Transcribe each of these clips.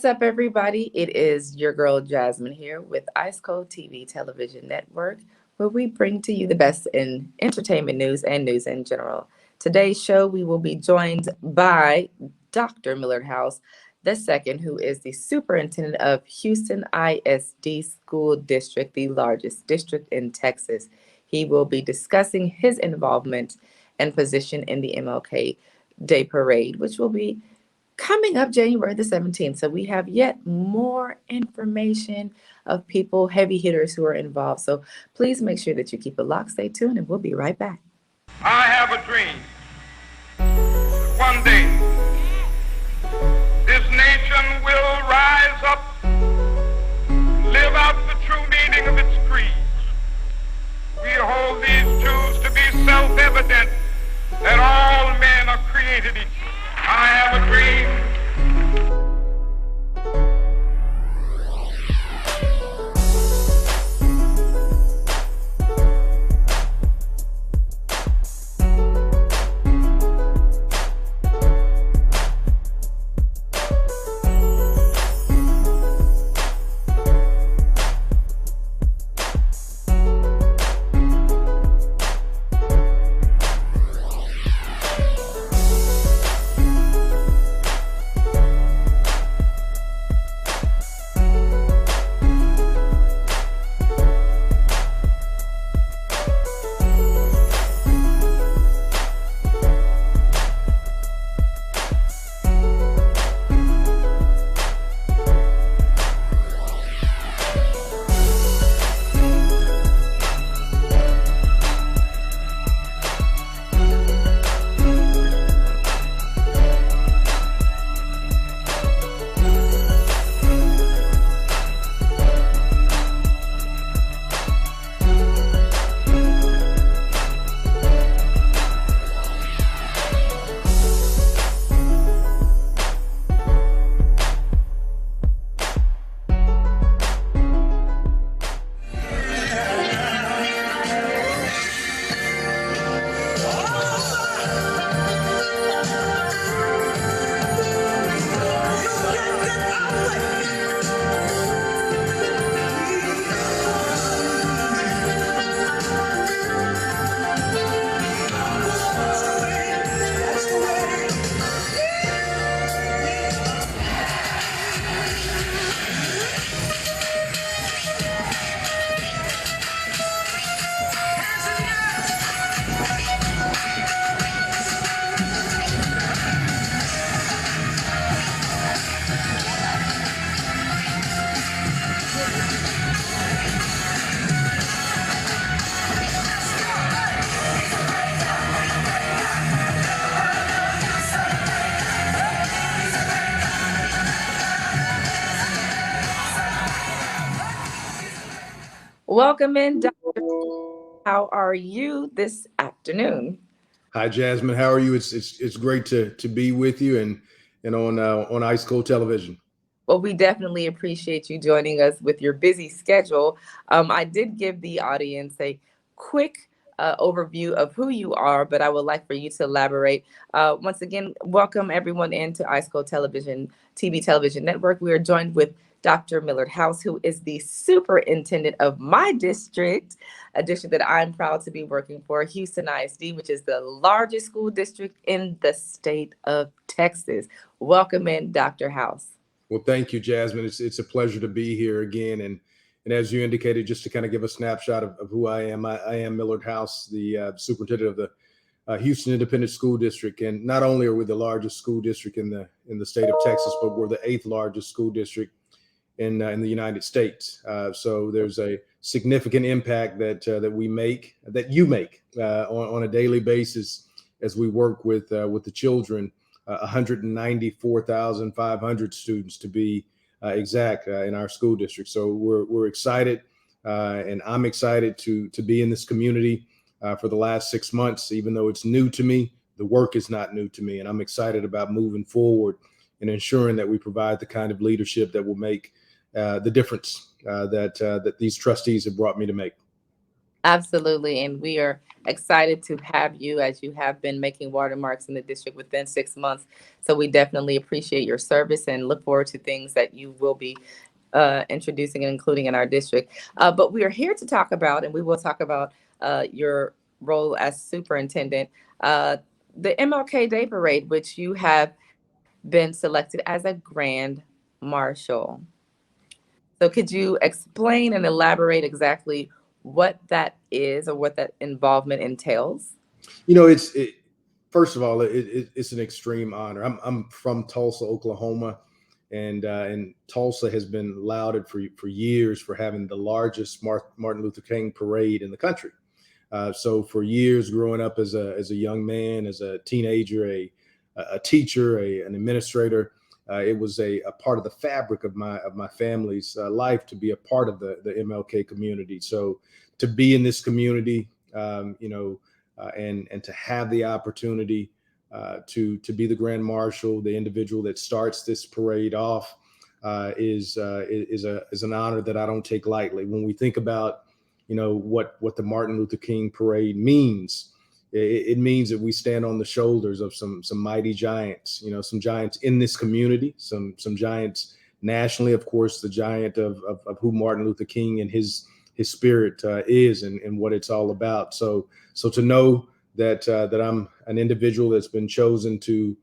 What's up, everybody? It is your girl Jasmine here with H.I.S.D TV Television Network, where we bring to you the best in entertainment news and news in general. Today's show, we will be joined by Dr. Millard House II, who is the superintendent of Houston ISD School District, the largest district in Texas. He will be discussing his involvement and position in the MLK Day Parade, which will be coming up January the 17th. So we have yet more information of people, heavy hitters who are involved. So please make sure that you keep it locked, stay tuned, and we'll be right back. I have a dream. One day, this nation will rise up, live out the true meaning of its creed. We hold these truths to be self-evident, that all men are created equal. I have a dream. Welcome in, Dr. How are you this afternoon? Hi, Jasmine. How are you? It's great to be with you and on H.I.S.D television. Well, we definitely appreciate you joining us with your busy schedule. I did give the audience a quick overview of who you are, but I would like for you to elaborate. Once again, welcome everyone into H.I.S.D TV Television Network. We are joined with Dr. Millard House, who is the superintendent of my district, a district that I'm proud to be working for, Houston ISD, which is the largest school district in the state of Texas. Welcome in, Dr. House. Well, thank you, Jasmine. It's a pleasure to be here again. And as you indicated, just to kind of give a snapshot of who I am Millard House, the superintendent of the Houston Independent School District. And not only are we the largest school district in the state of Texas, but we're the 8th largest school district in the United States. So there's a significant impact that we make, that you make on a daily basis as we work with the children. 194,500 students to be exact in our school district. So we're excited, and I'm excited to be in this community for the last 6 months. Even though it's new to me, the work is not new to me, and I'm excited about moving forward and ensuring that we provide the kind of leadership that will make the difference that these trustees have brought me to make. Absolutely. And we are excited to have you as you have been making watermarks in the district within 6 months. So we definitely appreciate your service and look forward to things that you will be introducing and including in our district. But we are here to talk about, and we will talk about your role as superintendent, uh, the MLK Day Parade, which you have been selected as a grand marshal. So could you explain and elaborate exactly what that is or what that involvement entails? It's first of all, it's an extreme honor. I'm from Tulsa, Oklahoma, and Tulsa has been lauded for years for having the largest Martin Luther King parade in the country. So for years, growing up as a young man, as a teenager, a teacher, an administrator, it was a part of the fabric of my family's life to be a part of the MLK community. So to be in this community, and to have the opportunity to be the grand marshal, the individual that starts this parade off, is an honor that I don't take lightly. When we think about what the Martin Luther King parade means, it means that we stand on the shoulders of some mighty giants, some giants in this community, some giants nationally, of course, the giant of who Martin Luther King and his spirit is, and what it's all about. So to know that I'm an individual that's been chosen to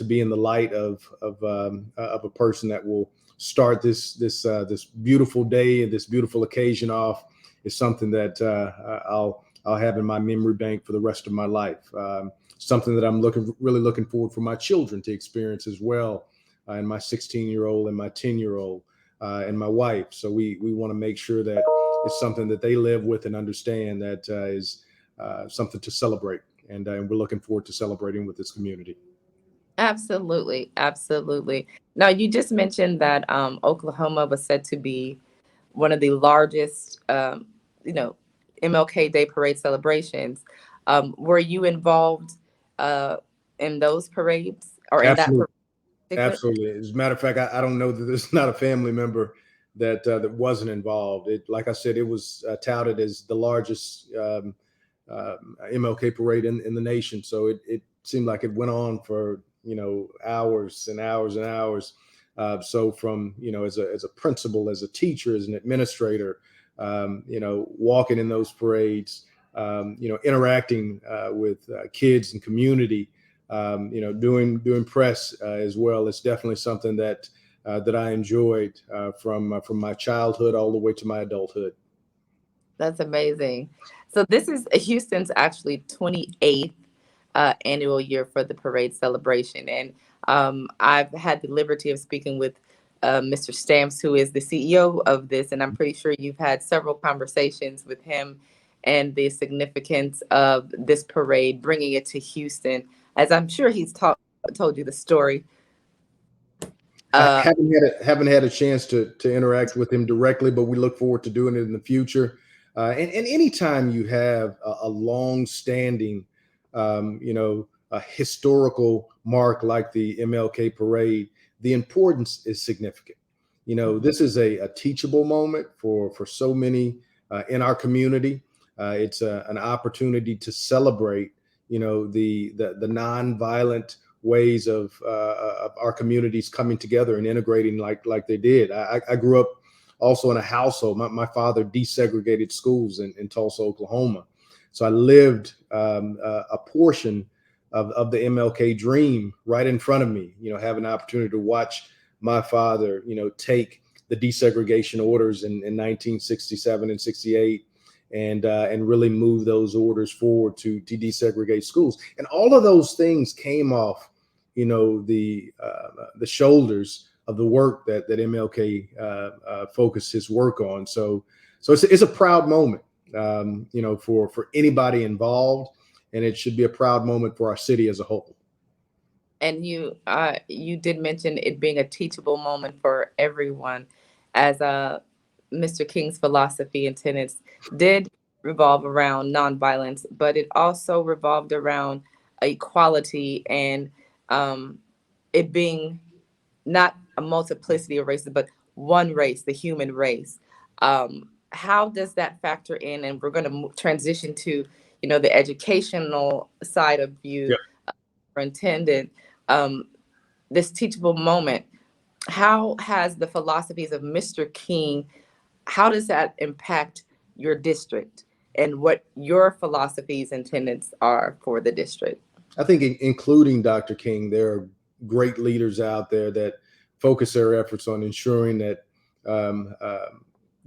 be in the light of a person that will start this beautiful day and this beautiful occasion off is something that I'll have in my memory bank for the rest of my life. Something that I'm really looking forward for my children to experience as well, and my 16-year-old and my 10-year-old and my wife. So we want to make sure that it's something that they live with and understand that is something to celebrate, and we're looking forward to celebrating with this community. Absolutely, absolutely. Now, you just mentioned that Oklahoma was said to be one of the largest, you know, MLK Day parade celebrations. Were you involved uh, in those parades or in that Absolutely. parade in particular? Absolutely. As a matter of fact, I don't know that there's not a family member that wasn't involved. It, like I said, it was touted as the largest MLK parade in the nation. So it seemed like it went on for hours and hours and hours. So from as a principal, as a teacher, as an administrator, walking in those parades, interacting with kids and community, doing press as well. It's definitely something that I enjoyed from my childhood all the way to my adulthood. That's amazing. So this is Houston's actually 28th annual year for the parade celebration. And I've had the liberty of speaking with Mr. Stamps, who is the CEO of this. And I'm pretty sure you've had several conversations with him and the significance of this parade, bringing it to Houston, as I'm sure he's told you the story. I Uh, haven't had a chance to interact with him directly, but we look forward to doing it in the future. And anytime you have a long-standing, a historical mark like the MLK parade, the importance is significant. This is a teachable moment for so many in our community. It's an opportunity to celebrate, the nonviolent ways of our communities coming together and integrating like they did. I grew up also in a household. My father desegregated schools in Tulsa, Oklahoma. So I lived a portion of the MLK dream right in front of me, having an opportunity to watch my father, take the desegregation orders in 1967 and 68 and really move those orders forward to desegregate schools. And all of those things came off the shoulders of the work that MLK focused his work on. So it's a proud moment, for anybody involved, and it should be a proud moment for our city as a whole. and you did mention it being a teachable moment for everyone, as Mr. King's philosophy and tenets did revolve around nonviolence, but it also revolved around equality and um, it being not a multiplicity of races, but one race, the human race. how does that factor in? And we're going to transition to, the educational side of you, Yeah. superintendent. Um, this teachable moment. How has the philosophies of Mr. King, how does that impact your district and what your philosophies and tenets are for the district? I think including Dr. King, there are great leaders out there that focus their efforts on ensuring that um, uh,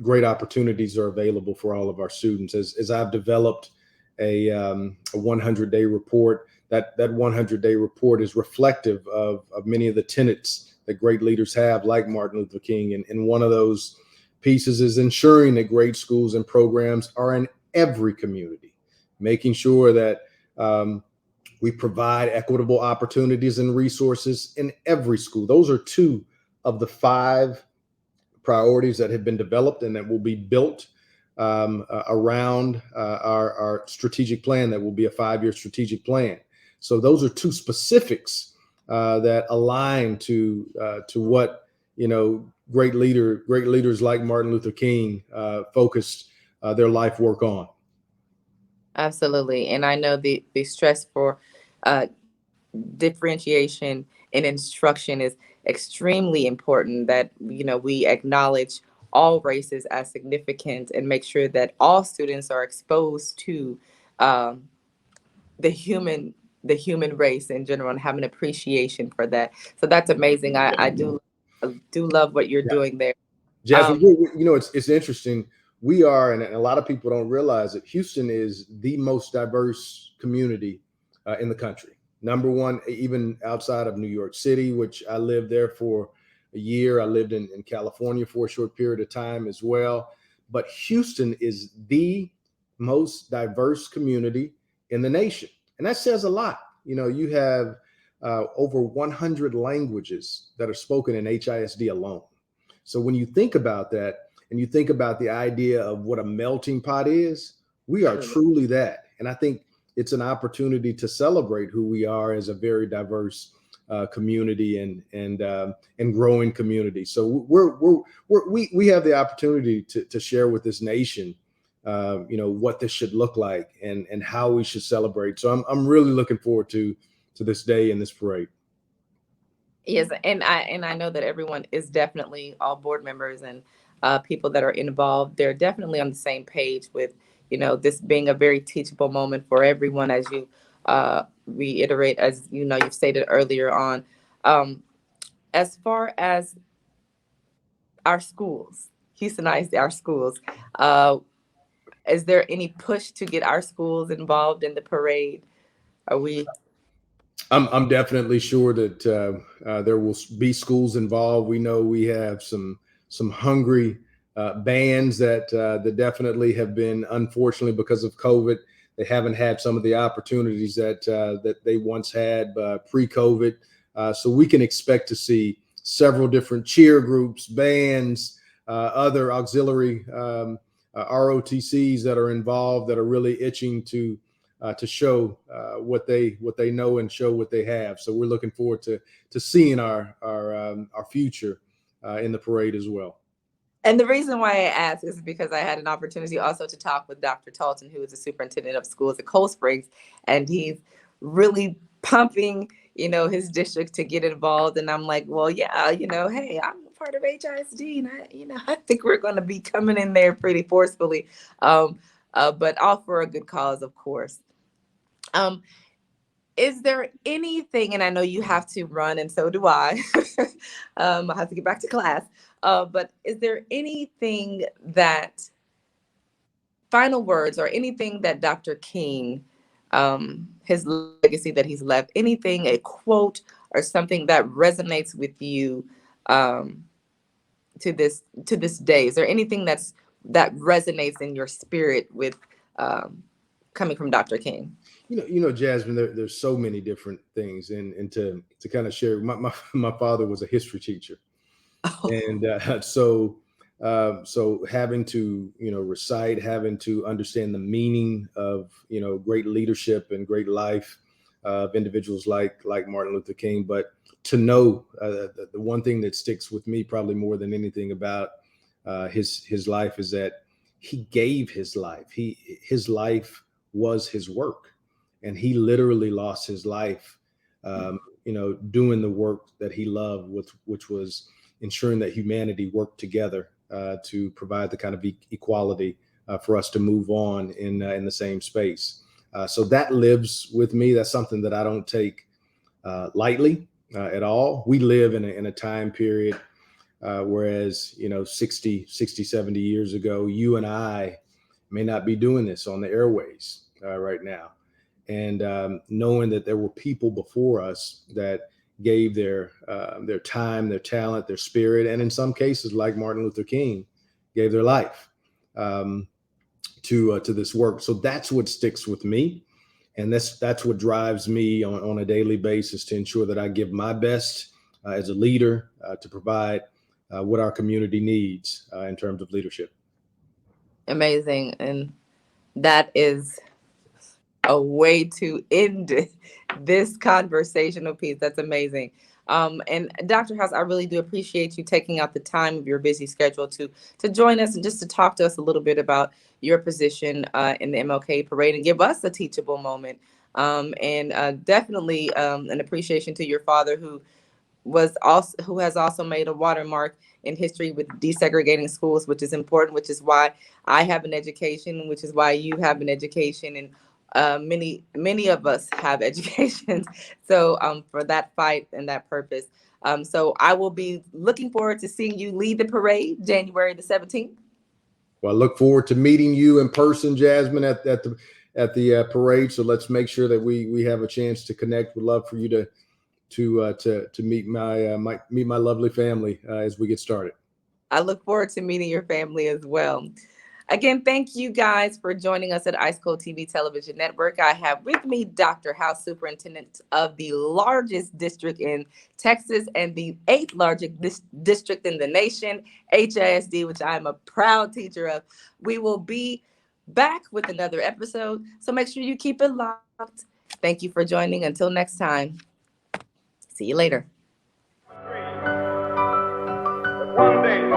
great opportunities are available for all of our students. As I've developed a 100-day report, that 100-day report is reflective of many of the tenets that great leaders have, like Martin Luther King. And one of those pieces is ensuring that great schools and programs are in every community, making sure that we provide equitable opportunities and resources in every school. Those are two of the 5 priorities that have been developed and that will be built around our strategic plan that will be a 5-year strategic plan. So those are 2 specifics that align to what great leaders like Martin Luther King focused their life work on. Absolutely. And I know the stress for uh, differentiation in instruction is extremely important, that, we acknowledge all races as significant and make sure that all students are exposed to um, the human race in general and have an appreciation for that. So that's amazing. I do love what you're Yeah. doing there. Jasmine, Um, it's interesting. We are, and a lot of people don't realize it, Houston is the most diverse community in the country. Number one, even outside of New York City, which I lived there for a year. I lived in California for a short period of time as well. But Houston is the most diverse community in the nation. And that says a lot. You have over 100 languages that are spoken in HISD alone. So when you think about that and you think about the idea of what a melting pot is, we are truly that. And I think it's an opportunity to celebrate who we are as a very diverse community and growing community. So we have the opportunity to share with this nation, what this should look like and how we should celebrate. So I'm really looking forward to this day and this parade. Yes, and I know that everyone is definitely, all board members and people that are involved. They're definitely on the same page with, this being a very teachable moment for everyone, as you reiterate, as you've stated earlier on. Um, as far as our schools, Houstonized our schools, uh, is there any push to get our schools involved in the parade? Are we? I'm definitely sure that there will be schools involved. We know we have some hungry bands that definitely have been, unfortunately, because of COVID, they haven't had some of the opportunities that they once had pre-COVID. So we can expect to see several different cheer groups, bands, other auxiliary ROTCs that are involved, that are really itching to show what they know and show what they have. So we're looking forward to seeing our future in the parade as well. And the reason why I asked is because I had an opportunity also to talk with Dr. Talton, who is the superintendent of schools at Cold Springs, and he's really pumping, his district to get involved. And I'm like, well, yeah, hey, I'm a part of HISD, and I think we're going to be coming in there pretty forcefully, but all for a good cause, of course. Um, is there anything, and I know you have to run, and so do I. I have to get back to class. But is there anything that, final words, or anything that Dr. King, his legacy that he's left, anything, a quote or something that resonates with you um, to this day? Is there anything that resonates in your spirit with um, coming from Dr. King? Jasmine, there's so many different things, and to kind of share, my father was a history teacher, and so having to recite, having to understand the meaning of great leadership and great life of individuals like Martin Luther King, but to know the one thing that sticks with me probably more than anything about his life is that he gave his life. His life was his work, and he literally lost his life, doing the work that he loved, which was ensuring that humanity worked together to provide the kind of equality for us to move on in the same space. So that lives with me. That's something that I don't take lightly at all. We live in a time period, whereas, 70 years ago, you and I may not be doing this on the airways right now. And knowing that there were people before us that gave their time, their talent, their spirit, and in some cases, like Martin Luther King, gave their life to this work. So that's what sticks with me, and that's what drives me on a daily basis to ensure that I give my best as a leader to provide what our community needs in terms of leadership. Amazing. And that is a way to end this conversational piece. That's amazing. And Dr. House, I really do appreciate you taking out the time of your busy schedule to join us and just to talk to us a little bit about your position in the MLK parade and give us a teachable moment. And definitely an appreciation to your father, who has also made a watermark in history with desegregating schools, which is important, which is why I have an education, which is why you have an education, and many of us have educations. So for that fight and that purpose. So I will be looking forward to seeing you lead the parade January the 17th. Well, I look forward to meeting you in person, Jasmine, at the parade. So let's make sure that we have a chance to connect. Would love for you to meet my lovely family as we get started. I look forward to meeting your family as well. Again, thank you guys for joining us at IceCo TV Television Network. I have with me Dr. House, Superintendent of the largest district in Texas and the 8th largest district in the nation, H.I.S.D, which I am a proud teacher of. We will be back with another episode, so make sure you keep it locked. Thank you for joining. Until next time, see you later. One day,